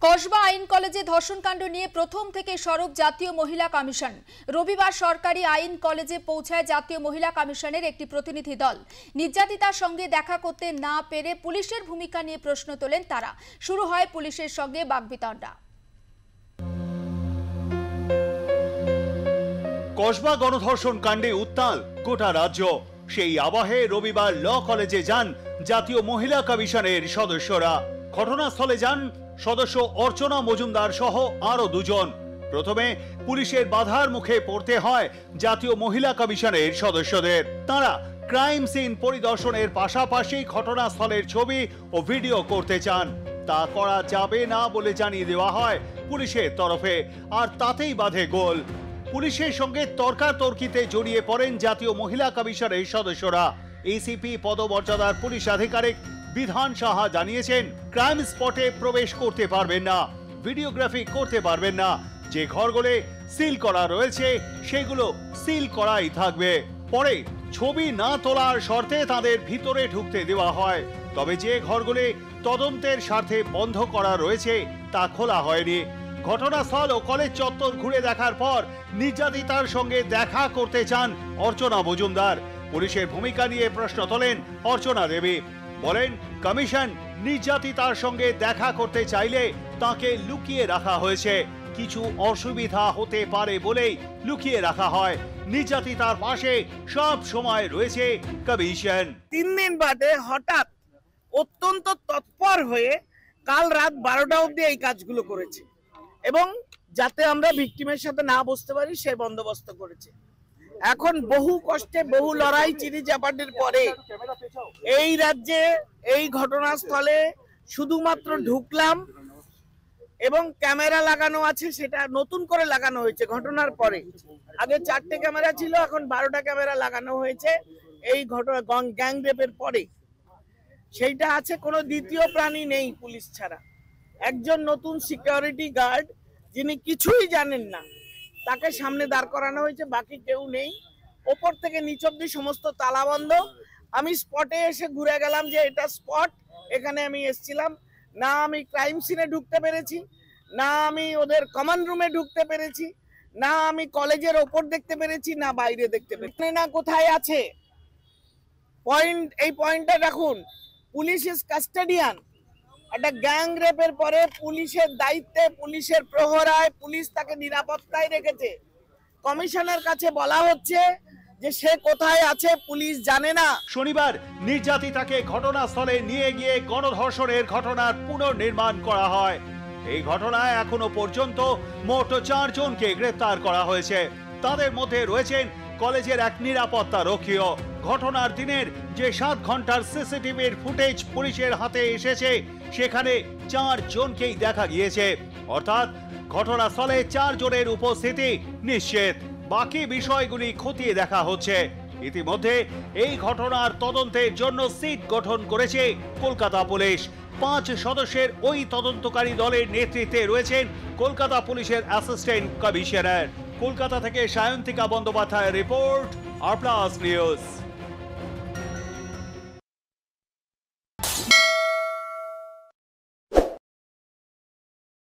কসবা আইন কলেজে ধর্ষণকাণ্ড নিয়ে প্রথম থেকে সরব জাতীয় মহিলা কমিশন। রবিবার সরকারি আইন কলেজে পৌঁছায় জাতীয় মহিলা কমিশনের একটি প্রতিনিধি দল। নির্যাতিতার সঙ্গে দেখা করতে না পেরে পুলিশের ভূমিকা নিয়ে প্রশ্ন তোলেন তারা। শুরু হয় পুলিশের সঙ্গে বাকবিতণ্ডা। কসবা গণধর্ষণ কাণ্ডে উত্তাল গোটা রাজ্য। সেই আবহে রবিবার ল কলেজে যান জাতীয় মহিলা কমিশনের সদস্যরা। ঘটনাস্থলে যান সদস্য অর্চনা মজুমদার সহ আরো দুজন। প্রথমে পুলিশের বাধার মুখে পড়তে হয় জাতীয় মহিলা কমিশনের সদস্যদের। তারা ক্রাইম সিন পরিদর্শনের পাশাপাশি ঘটনাস্থলের ছবি ও ভিডিও করতে চান। তা করা যাবে না বলে জানিয়ে দেওয়া হয় পুলিশের তরফে, আর তাতেই বাধে গোল। পুলিশের সঙ্গে তর্কাতর্কিতে জড়িয়ে পড়েন জাতীয় মহিলা কমিশনের সদস্যরা। এসিপি পদমর্যাদার পুলিশ আধিকারিক বিধান সাহা জানিয়েছেন, ক্রাইম স্পটে প্রবেশ করতে পারবেন না, ভিডিওগ্রাফি করতে পারবেন না। যে ঘরগুলো সিল করা রয়েছে সেগুলো সিল করাই থাকবে। পরে ছবি না তোলার শর্তে তাদের ভিতরে ঢুকতে দেওয়া হয়। তবে যে ঘরগুলো তদন্তের স্বার্থে বন্ধ করা রয়েছে তা খোলা হয়নি। ঘটনাস্থল ও কলেজ চত্বর ঘুরে দেখার পর নির্যাতিতার সঙ্গে দেখা করতে চান অর্চনা মজুমদার। পুলিশের ভূমিকা নিয়ে প্রশ্ন তোলেন অর্চনা দেবী। বলেন, কমিশন নির্যাতিতার সঙ্গে দেখা করতে চাইলে তাকে লুকিয়ে রাখা হয়েছে। কিছু অসুবিধা হতে পারে বলেই লুকিয়ে রাখা হয়। নির্যাতিতার পাশে সব সময় রয়েছে কমিশন। 3 দিন বাদে হঠাৎ অত্যন্ত তৎপর হয়ে কাল রাত 12টা অবধি এই কাজগুলো করেছে এবং যাতে আমরা ভিকটিমের সাথে না বসতে পারি সে বন্দোবস্ত করেছে। এখন বহু কষ্টে বহু লড়াই চিনি চাপাটির পরে এই রাজ্যে এই ঘটনাস্থলে শুধুমাত্র ঢুকলাম এবং ক্যামেরা লাগানো আছে, সেটা নতুন করে লাগানো হয়েছে ঘটনার পরে। আগে 4টে ক্যামেরা ছিল, এখন 12টা ক্যামেরা লাগানো হয়েছে এই ঘটনা গ্যাং রেপের পরে। সেইটা আছে, কোনো দ্বিতীয় প্রাণী নেই পুলিশ ছাড়া। একজন নতুন সিকিউরিটি গার্ড যিনি কিছুই জানেন না তাকে সামনে দাঁড় করানো হয়েছে, বাকি কেউ নেই। ওপর থেকে নিচ অব্দি সমস্ত তালা বন্ধ। আমি স্পটে এসে ঘুরে গেলাম যে এটা স্পট, এখানে আমি এসেছিলাম না। আমি ক্রাইম সিনে ঢুকতে পেরেছি না, আমি ওদের কমন রুমে ঢুকতে পেরেছি না, আমি কলেজের ওপর দেখতে পেরেছি না বাইরে দেখতে পেরেছি না। কোথায় আছে এই পয়েন্টটা রাখুন। Police is custodian. একটা গ্যাং রেপের পরে পুলিশের দায়িত্বে, পুলিশের প্রহরায়, পুলিশ তাকে নিরাপত্তায় রেখেছে। কমিশনের কাছে বলা হচ্ছে যে সে কোথায় আছে পুলিশ জানে না। শনিবার নির্যাতিতাকে ঘটনাস্থলে নিয়ে গিয়ে গণধর্ষণের ঘটনার পুনর্নির্মাণ করা হয়। এই ঘটনায় এখনো পর্যন্ত মোট 4 জনকে গ্রেফতার করা হয়েছে। তাদের মধ্যে রয়েছেন কলেজের এক নিরাপত্তা রক্ষীও। ঘটনার দিনের যে 7 ঘন্টার সিসিটিভির ফুটেজ পুলিশের হাতে এসেছে সেখানে 4 জনকেই দেখা গিয়েছে। অর্থাৎ ঘটনাস্থলে 4 জনের উপস্থিতি নিশ্চিত। বাকি বিষয়গুলি খতিয়ে দেখা হচ্ছে। ইতিমধ্যে এই ঘটনার তদন্তের জন্য সিট গঠন করেছে কলকাতা পুলিশ। 5 সদস্যের ওই তদন্তকারী দলের নেতৃত্বে রয়েছেন কলকাতা পুলিশের অ্যাসিস্ট্যান্ট কমিশনার। কলকাতা থেকে সায়ন্তিকা বন্দ্যোপাধ্যায়ের রিপোর্ট, আর প্লাস নিউজ।